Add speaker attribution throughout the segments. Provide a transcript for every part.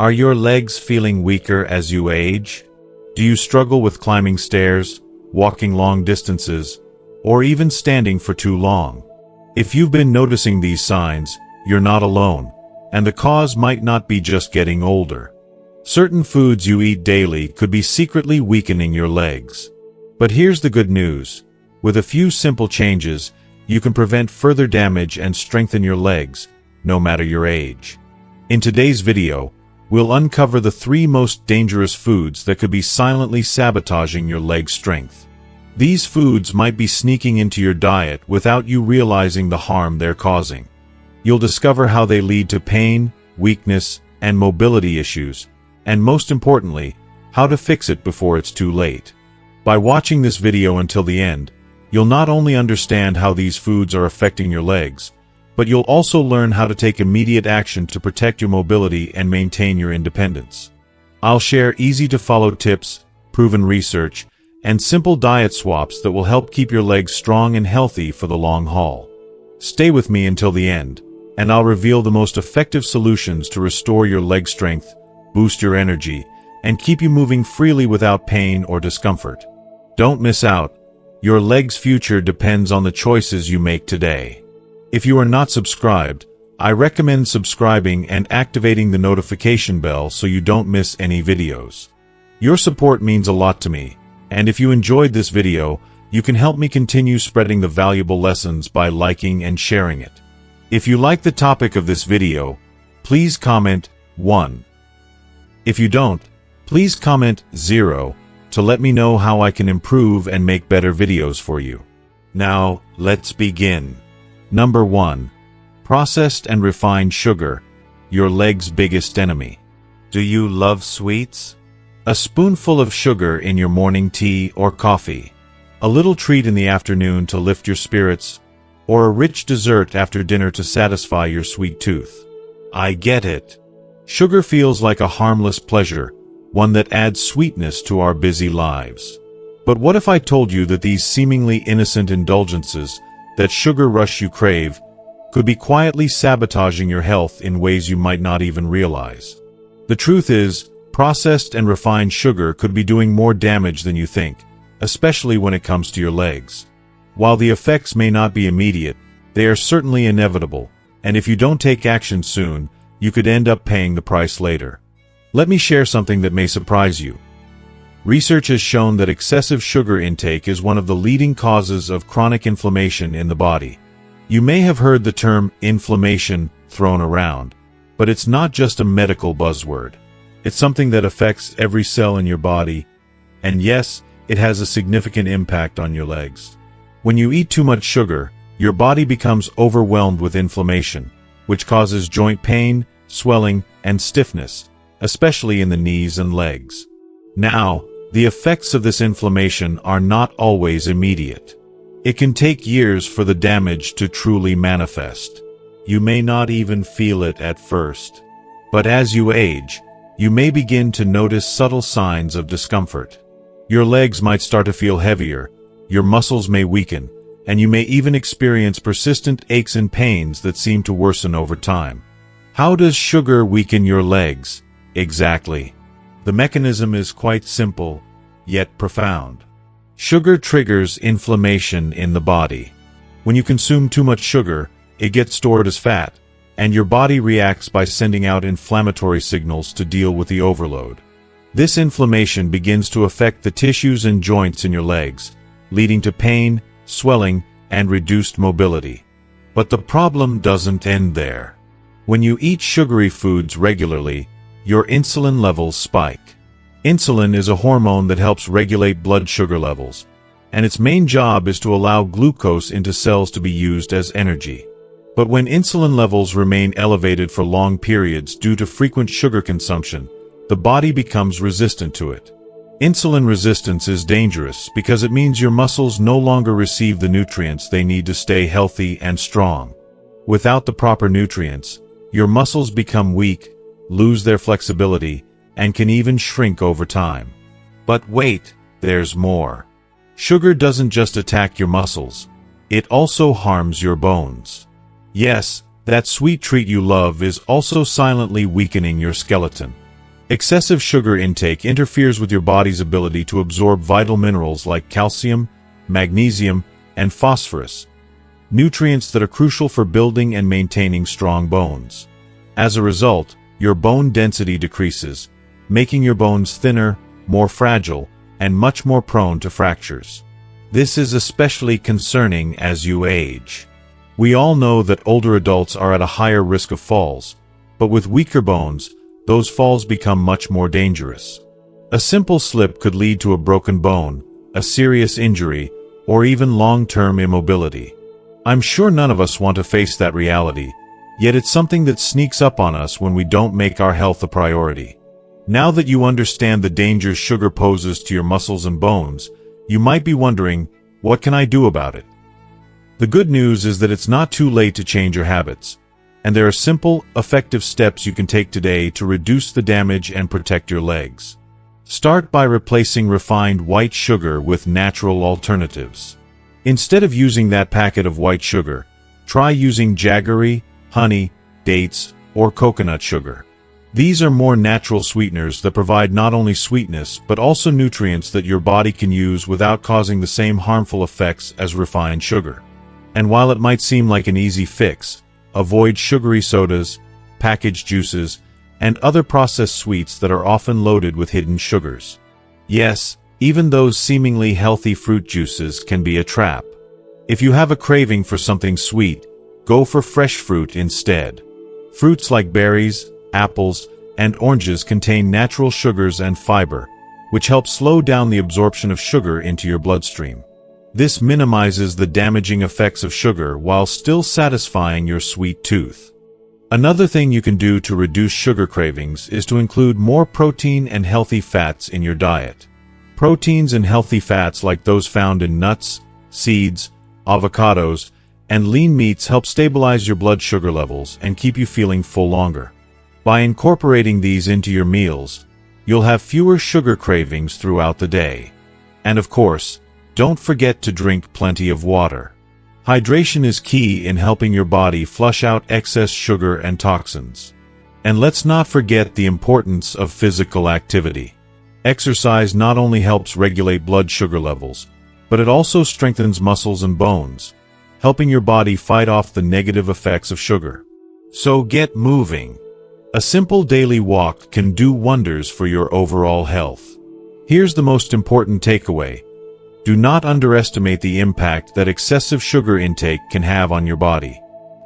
Speaker 1: Are your legs feeling weaker as you age? Do you struggle with climbing stairs, walking long distances, or even standing for too long? If you've been noticing these signs, you're not alone, and the cause might not be just getting older. Certain foods you eat daily could be secretly weakening your legs. But here's the good news. With a few simple changes, you can prevent further damage and strengthen your legs, no matter your age. In today's video, we'll uncover the 3 most dangerous foods that could be silently sabotaging your leg strength. These foods might be sneaking into your diet without you realizing the harm they're causing. You'll discover how they lead to pain, weakness, and mobility issues, and most importantly, how to fix it before it's too late. By watching this video until the end, you'll not only understand how these foods are affecting your legs, but you'll also learn how to take immediate action to protect your mobility and maintain your independence. I'll share easy-to-follow tips, proven research, and simple diet swaps that will help keep your legs strong and healthy for the long haul. Stay with me until the end, and I'll reveal the most effective solutions to restore your leg strength, boost your energy, and keep you moving freely without pain or discomfort. Don't miss out. Your leg's future depends on the choices you make today. If you are not subscribed, I recommend subscribing and activating the notification bell so you don't miss any videos. Your support means a lot to me, and if you enjoyed this video, you can help me continue spreading the valuable lessons by liking and sharing it. If you like the topic of this video, please comment 1. If you don't, please comment 0 to let me know how I can improve and make better videos for you. Now, let's begin. Number 1. Processed and refined sugar, your leg's biggest enemy. Do you love sweets? A spoonful of sugar in your morning tea or coffee, a little treat in the afternoon to lift your spirits, or a rich dessert after dinner to satisfy your sweet tooth. I get it. Sugar feels like a harmless pleasure, one that adds sweetness to our busy lives. But what if I told you that these seemingly innocent indulgences, that sugar rush you crave, could be quietly sabotaging your health in ways you might not even realize? The truth is, processed and refined sugar could be doing more damage than you think, especially when it comes to your legs. While the effects may not be immediate, they are certainly inevitable, and if you don't take action soon, you could end up paying the price later. Let me share something that may surprise you. Research has shown that excessive sugar intake is one of the leading causes of chronic inflammation in the body. You may have heard the term inflammation thrown around, but it's not just a medical buzzword. It's something that affects every cell in your body, and yes, it has a significant impact on your legs. When you eat too much sugar, your body becomes overwhelmed with inflammation, which causes joint pain, swelling, and stiffness, especially in the knees and legs. Now, the effects of this inflammation are not always immediate. It can take years for the damage to truly manifest. You may not even feel it at first. But as you age, you may begin to notice subtle signs of discomfort. Your legs might start to feel heavier, your muscles may weaken, and you may even experience persistent aches and pains that seem to worsen over time. How does sugar weaken your legs? Exactly. The mechanism is quite simple, yet profound. Sugar triggers inflammation in the body. When you consume too much sugar, it gets stored as fat, and your body reacts by sending out inflammatory signals to deal with the overload. This inflammation begins to affect the tissues and joints in your legs, leading to pain, swelling, and reduced mobility. But the problem doesn't end there. When you eat sugary foods regularly, your insulin levels spike. Insulin is a hormone that helps regulate blood sugar levels, and its main job is to allow glucose into cells to be used as energy. But when insulin levels remain elevated for long periods due to frequent sugar consumption, the body becomes resistant to it. Insulin resistance is dangerous because it means your muscles no longer receive the nutrients they need to stay healthy and strong. Without the proper nutrients, your muscles become weak, lose their flexibility, and can even shrink over time. But wait, there's more. Sugar doesn't just attack your muscles, it also harms your bones. Yes, that sweet treat you love is also silently weakening your skeleton. Excessive sugar intake interferes with your body's ability to absorb vital minerals like calcium, magnesium, and phosphorus, nutrients that are crucial for building and maintaining strong bones. As a result, your bone density decreases, making your bones thinner, more fragile, and much more prone to fractures. This is especially concerning as you age. We all know that older adults are at a higher risk of falls, but with weaker bones, those falls become much more dangerous. A simple slip could lead to a broken bone, a serious injury, or even long-term immobility. I'm sure none of us want to face that reality, yet it's something that sneaks up on us when we don't make our health a priority. Now that you understand the dangers sugar poses to your muscles and bones, you might be wondering, what can I do about it? The good news is that it's not too late to change your habits, and there are simple, effective steps you can take today to reduce the damage and protect your legs. Start by replacing refined white sugar with natural alternatives. Instead of using that packet of white sugar, try using jaggery, honey, dates, or coconut sugar. These are more natural sweeteners that provide not only sweetness but also nutrients that your body can use without causing the same harmful effects as refined sugar. And while it might seem like an easy fix, avoid sugary sodas, packaged juices, and other processed sweets that are often loaded with hidden sugars. Yes, even those seemingly healthy fruit juices can be a trap. If you have a craving for something sweet, go for fresh fruit instead. Fruits like berries, apples, and oranges contain natural sugars and fiber, which help slow down the absorption of sugar into your bloodstream. This minimizes the damaging effects of sugar while still satisfying your sweet tooth. Another thing you can do to reduce sugar cravings is to include more protein and healthy fats in your diet. Proteins and healthy fats like those found in nuts, seeds, avocados, and lean meats help stabilize your blood sugar levels and keep you feeling full longer. By incorporating these into your meals, you'll have fewer sugar cravings throughout the day. And of course, don't forget to drink plenty of water. Hydration is key in helping your body flush out excess sugar and toxins. And let's not forget the importance of physical activity. Exercise not only helps regulate blood sugar levels, but it also strengthens muscles and bones, helping your body fight off the negative effects of sugar. So get moving. A simple daily walk can do wonders for your overall health. Here's the most important takeaway. Do not underestimate the impact that excessive sugar intake can have on your body.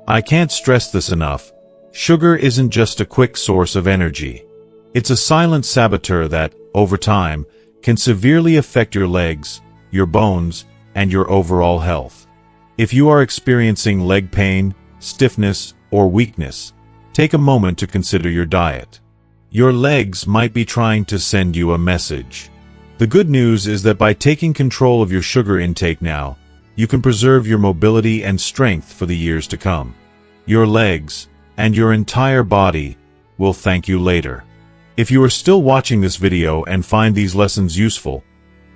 Speaker 1: I can't stress this enough. Sugar isn't just a quick source of energy. It's a silent saboteur that, over time, can severely affect your legs, your bones, and your overall health. If you are experiencing leg pain, stiffness, or weakness, take a moment to consider your diet. Your legs might be trying to send you a message. The good news is that by taking control of your sugar intake now, you can preserve your mobility and strength for the years to come. Your legs, and your entire body, will thank you later. If you are still watching this video and find these lessons useful,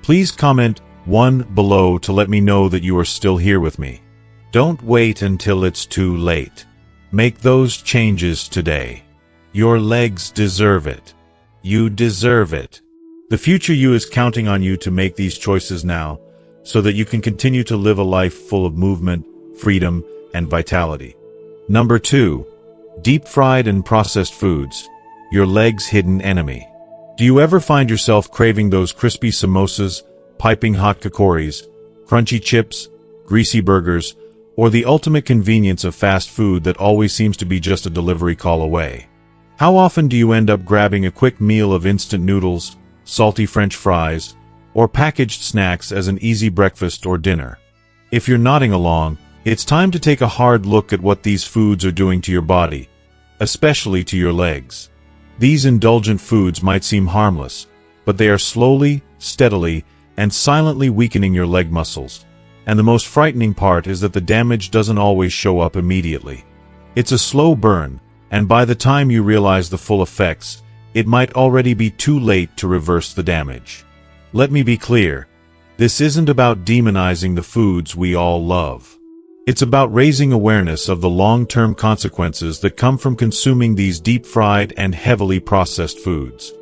Speaker 1: please comment 1 below to let me know that you are still here with me. Don't wait until it's too late. Make those changes today. Your legs deserve it. You deserve it. The future you is counting on you to make these choices now, so that you can continue to live a life full of movement, freedom, and vitality. Number 2. Deep-fried and processed foods. Your leg's hidden enemy. Do you ever find yourself craving those crispy samosas, piping hot kakoris, crunchy chips, greasy burgers, or the ultimate convenience of fast food that always seems to be just a delivery call away? How often do you end up grabbing a quick meal of instant noodles, salty French fries, or packaged snacks as an easy breakfast or dinner? If you're nodding along, it's time to take a hard look at what these foods are doing to your body, especially to your legs. These indulgent foods might seem harmless, but they are slowly, steadily, and silently weakening your leg muscles. And the most frightening part is that the damage doesn't always show up immediately. It's a slow burn, and by the time you realize the full effects, it might already be too late to reverse the damage. Let me be clear. This isn't about demonizing the foods we all love. It's about raising awareness of the long-term consequences that come from consuming these deep-fried and heavily processed foods.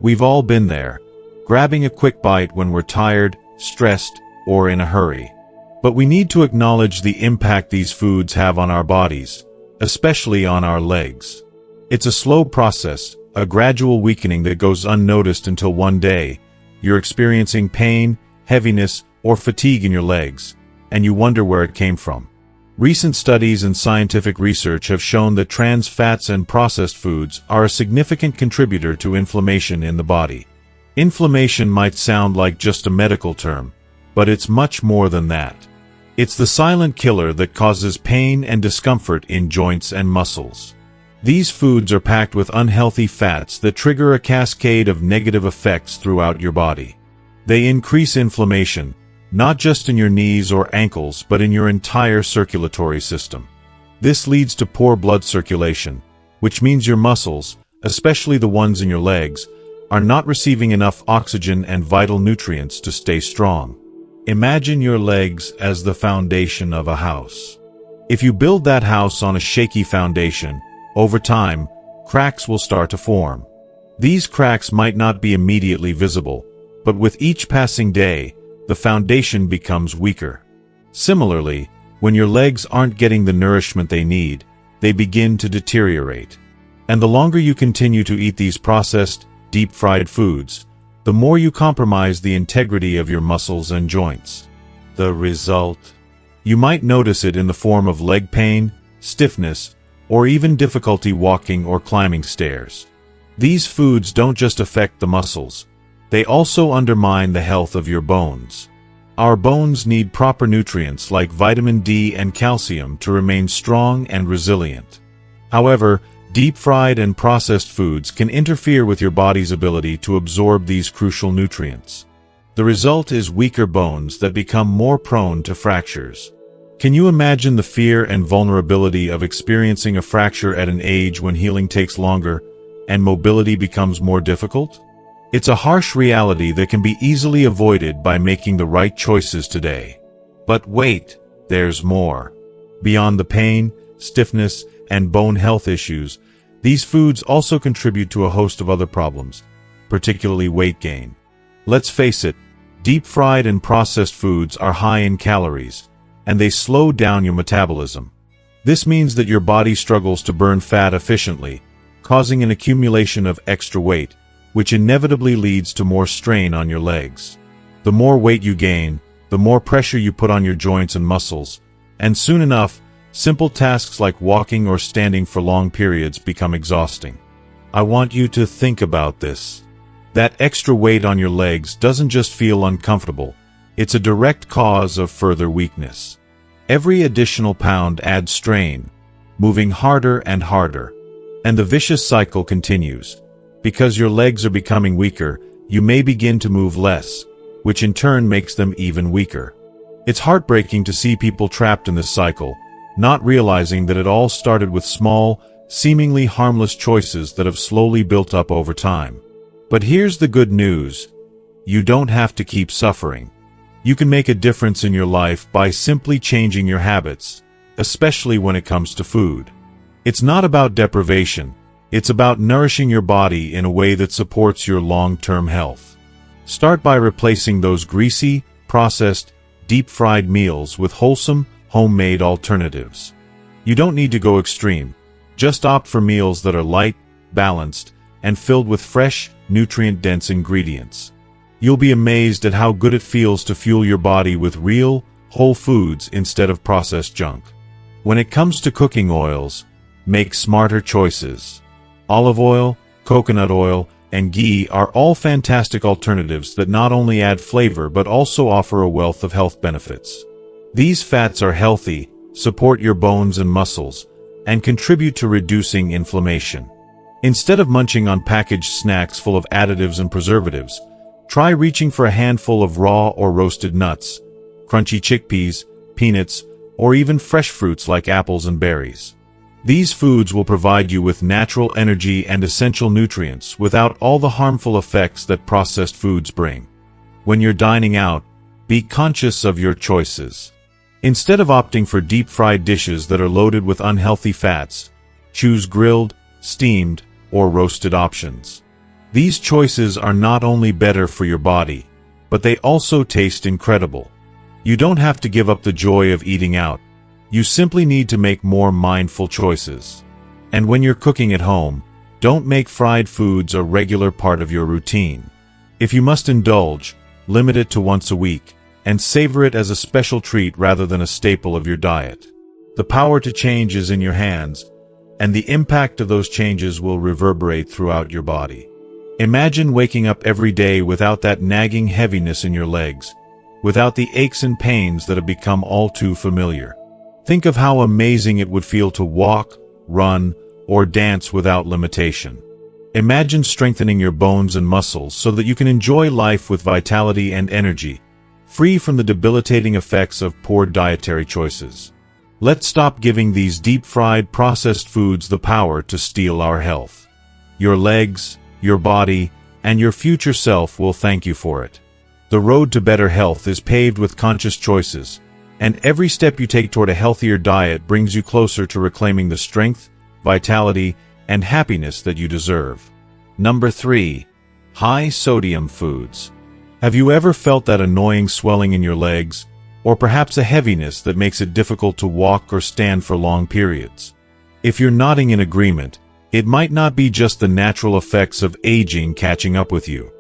Speaker 1: We've all been there, grabbing a quick bite when we're tired, stressed, or in a hurry. But we need to acknowledge the impact these foods have on our bodies, especially on our legs. It's a slow process, a gradual weakening that goes unnoticed until one day you're experiencing pain, heaviness, or fatigue in your legs, and you wonder where it came from. Recent studies and scientific research have shown that trans fats and processed foods are a significant contributor to inflammation in the body. Inflammation might sound like just a medical term, but it's much more than that. It's the silent killer that causes pain and discomfort in joints and muscles. These foods are packed with unhealthy fats that trigger a cascade of negative effects throughout your body. They increase inflammation, not just in your knees or ankles, but in your entire circulatory system. This leads to poor blood circulation, which means your muscles, especially the ones in your legs, are not receiving enough oxygen and vital nutrients to stay strong. Imagine your legs as the foundation of a house. If you build that house on a shaky foundation, over time, cracks will start to form. These cracks might not be immediately visible, but with each passing day, the foundation becomes weaker. Similarly, when your legs aren't getting the nourishment they need, they begin to deteriorate. And the longer you continue to eat these processed, deep-fried foods, the more you compromise the integrity of your muscles and joints. The result? You might notice it in the form of leg pain, stiffness, or even difficulty walking or climbing stairs. These foods don't just affect the muscles, they also undermine the health of your bones. Our bones need proper nutrients like vitamin D and calcium to remain strong and resilient. However, deep-fried and processed foods can interfere with your body's ability to absorb these crucial nutrients. The result is weaker bones that become more prone to fractures. Can you imagine the fear and vulnerability of experiencing a fracture at an age when healing takes longer and mobility becomes more difficult? It's a harsh reality that can be easily avoided by making the right choices today. But wait, there's more. Beyond the pain, stiffness, and bone health issues, these foods also contribute to a host of other problems, particularly weight gain. Let's face it, deep-fried and processed foods are high in calories, and they slow down your metabolism. This means that your body struggles to burn fat efficiently, causing an accumulation of extra weight, which inevitably leads to more strain on your legs. The more weight you gain, the more pressure you put on your joints and muscles, and soon enough, simple tasks like walking or standing for long periods become exhausting. I want you to think about this. That extra weight on your legs doesn't just feel uncomfortable, it's a direct cause of further weakness. Every additional pound adds strain, moving harder and harder. And the vicious cycle continues. Because your legs are becoming weaker, you may begin to move less, which in turn makes them even weaker. It's heartbreaking to see people trapped in this cycle, not realizing that it all started with small, seemingly harmless choices that have slowly built up over time. But here's the good news. You don't have to keep suffering. You can make a difference in your life by simply changing your habits, especially when it comes to food. It's not about deprivation. It's about nourishing your body in a way that supports your long-term health. Start by replacing those greasy, processed, deep-fried meals with wholesome, homemade alternatives. You don't need to go extreme. Just opt for meals that are light, balanced, and filled with fresh, nutrient-dense ingredients. You'll be amazed at how good it feels to fuel your body with real, whole foods instead of processed junk. When it comes to cooking oils, make smarter choices. Olive oil, coconut oil, and ghee are all fantastic alternatives that not only add flavor but also offer a wealth of health benefits. These fats are healthy, support your bones and muscles, and contribute to reducing inflammation. Instead of munching on packaged snacks full of additives and preservatives, try reaching for a handful of raw or roasted nuts, crunchy chickpeas, peanuts, or even fresh fruits like apples and berries. These foods will provide you with natural energy and essential nutrients without all the harmful effects that processed foods bring. When you're dining out, be conscious of your choices. Instead of opting for deep-fried dishes that are loaded with unhealthy fats, choose grilled, steamed, or roasted options. These choices are not only better for your body, but they also taste incredible. You don't have to give up the joy of eating out. You simply need to make more mindful choices. And when you're cooking at home, don't make fried foods a regular part of your routine. If you must indulge, limit it to once a week, and savor it as a special treat rather than a staple of your diet. The power to change is in your hands, and the impact of those changes will reverberate throughout your body. Imagine waking up every day without that nagging heaviness in your legs, without the aches and pains that have become all too familiar. Think of how amazing it would feel to walk, run, or dance without limitation. Imagine strengthening your bones and muscles so that you can enjoy life with vitality and energy, free from the debilitating effects of poor dietary choices. Let's stop giving these deep-fried processed foods the power to steal our health. Your legs, your body, and your future self will thank you for it. The road to better health is paved with conscious choices, and every step you take toward a healthier diet brings you closer to reclaiming the strength, vitality, and happiness that you deserve. Number 3. High-sodium foods. Have you ever felt that annoying swelling in your legs, or perhaps a heaviness that makes it difficult to walk or stand for long periods? If you're nodding in agreement, it might not be just the natural effects of aging catching up with you.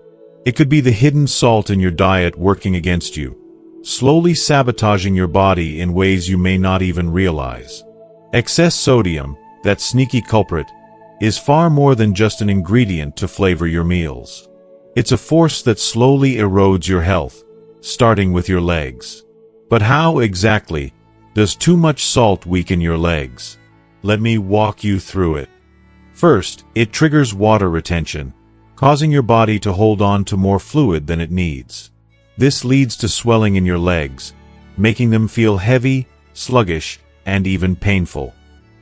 Speaker 1: It could be the hidden salt in your diet working against you, slowly sabotaging your body in ways you may not even realize. Excess sodium, that sneaky culprit, is far more than just an ingredient to flavor your meals. It's a force that slowly erodes your health, starting with your legs. But how exactly does too much salt weaken your legs? Let me walk you through it. First, it triggers water retention, causing your body to hold on to more fluid than it needs. This leads to swelling in your legs, making them feel heavy, sluggish, and even painful.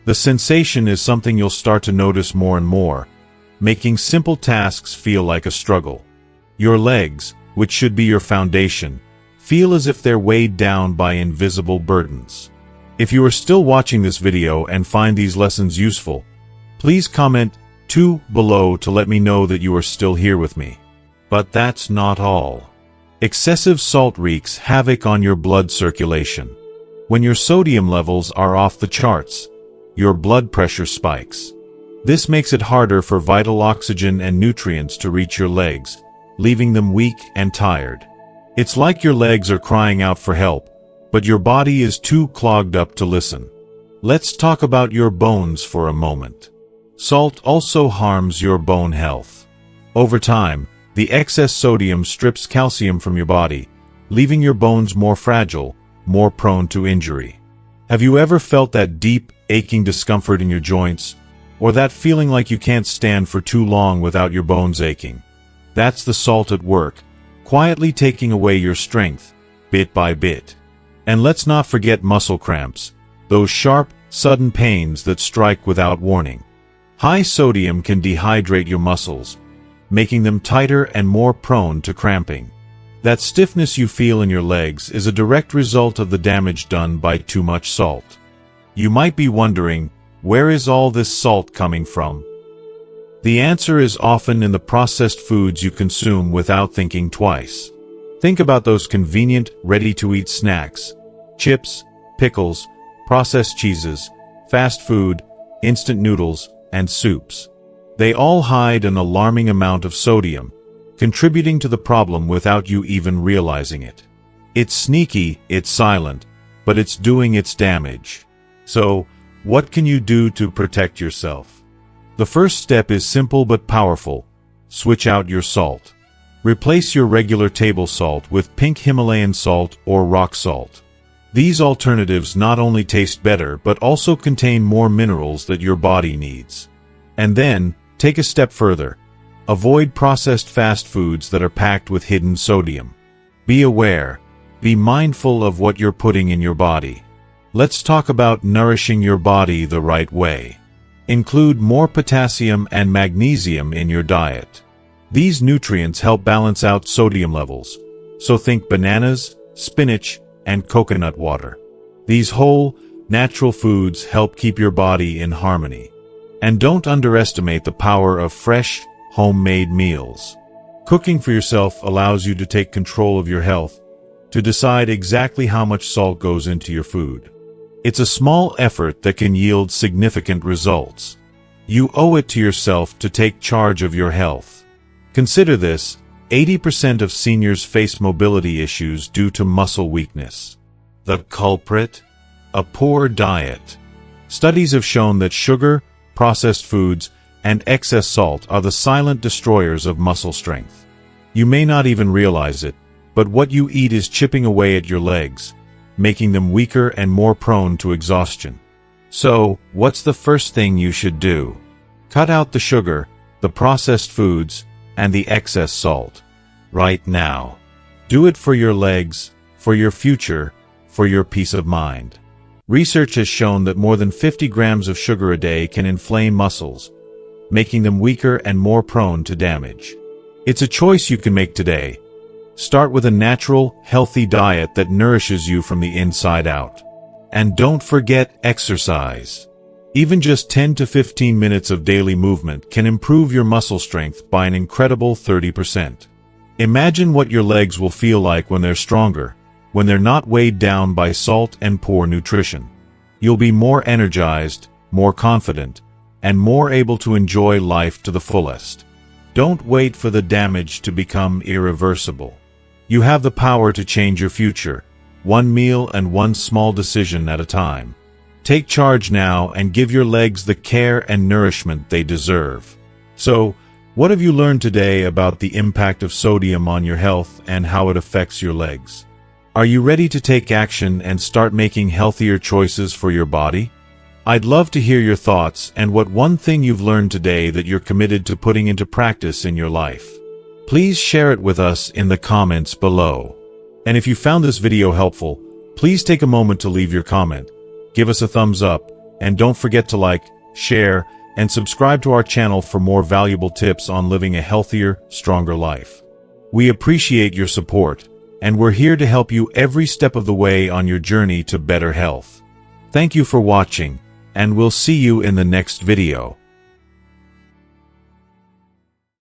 Speaker 1: The sensation is something you'll start to notice more and more, making simple tasks feel like a struggle. Your legs, which should be your foundation, feel as if they're weighed down by invisible burdens. If you are still watching this video and find these lessons useful, please comment 2 below to let me know that you are still here with me. But that's not all. Excessive salt wreaks havoc on your blood circulation. When your sodium levels are off the charts, your blood pressure spikes. This makes it harder for vital oxygen and nutrients to reach your legs, leaving them weak and tired. It's like your legs are crying out for help, but your body is too clogged up to listen. Let's talk about your bones for a moment. Salt also harms your bone health. Over time, the excess sodium strips calcium from your body, leaving your bones more fragile, more prone to injury. Have you ever felt that deep, aching discomfort in your joints, or that feeling like you can't stand for too long without your bones aching? That's the salt at work, quietly taking away your strength, bit by bit. And let's not forget muscle cramps, those sharp, sudden pains that strike without warning. High sodium can dehydrate your muscles, making them tighter and more prone to cramping. That stiffness you feel in your legs is a direct result of the damage done by too much salt. You might be wondering, where is all this salt coming from? The answer is often in the processed foods you consume without thinking twice. Think about those convenient, ready-to-eat snacks: chips, pickles, processed cheeses, fast food, instant noodles, and soups. They all hide an alarming amount of sodium, contributing to the problem without you even realizing it. It's sneaky, it's silent, but it's doing its damage. So, what can you do to protect yourself? The first step is simple but powerful. Switch out your salt. Replace your regular table salt with pink Himalayan salt or rock salt. These alternatives not only taste better but also contain more minerals that your body needs. And then, take a step further. Avoid processed fast foods that are packed with hidden sodium. Be aware. Be mindful of what you're putting in your body. Let's talk about nourishing your body the right way. Include more potassium and magnesium in your diet. These nutrients help balance out sodium levels, so think bananas, spinach, and coconut water. These whole, natural foods help keep your body in harmony. And don't underestimate the power of fresh, homemade meals. Cooking for yourself allows you to take control of your health, to decide exactly how much salt goes into your food. It's a small effort that can yield significant results. You owe it to yourself to take charge of your health. Consider this: 80% of seniors face mobility issues due to muscle weakness. The culprit? A poor diet. Studies have shown that sugar, processed foods, and excess salt are the silent destroyers of muscle strength. You may not even realize it, but what you eat is chipping away at your legs, making them weaker and more prone to exhaustion. So, what's the first thing you should do? Cut out the sugar, the processed foods, and the excess salt. Right now. Do it for your legs, for your future, for your peace of mind. Research has shown that more than 50 grams of sugar a day can inflame muscles, making them weaker and more prone to damage. It's a choice you can make today. Start with a natural, healthy diet that nourishes you from the inside out. And don't forget exercise. Even just 10 to 15 minutes of daily movement can improve your muscle strength by an incredible 30%. Imagine what your legs will feel like when they're stronger, when they're not weighed down by salt and poor nutrition. You'll be more energized, more confident, and more able to enjoy life to the fullest. Don't wait for the damage to become irreversible. You have the power to change your future, one meal and one small decision at a time. Take charge now and give your legs the care and nourishment they deserve. So, what have you learned today about the impact of sodium on your health and how it affects your legs? Are you ready to take action and start making healthier choices for your body? I'd love to hear your thoughts and what one thing you've learned today that you're committed to putting into practice in your life. Please share it with us in the comments below. And if you found this video helpful, please take a moment to leave your comment, give us a thumbs up, and don't forget to like, share, and subscribe to our channel for more valuable tips on living a healthier, stronger life. We appreciate your support, and we're here to help you every step of the way on your journey to better health. Thank you for watching, and we'll see you in the next video.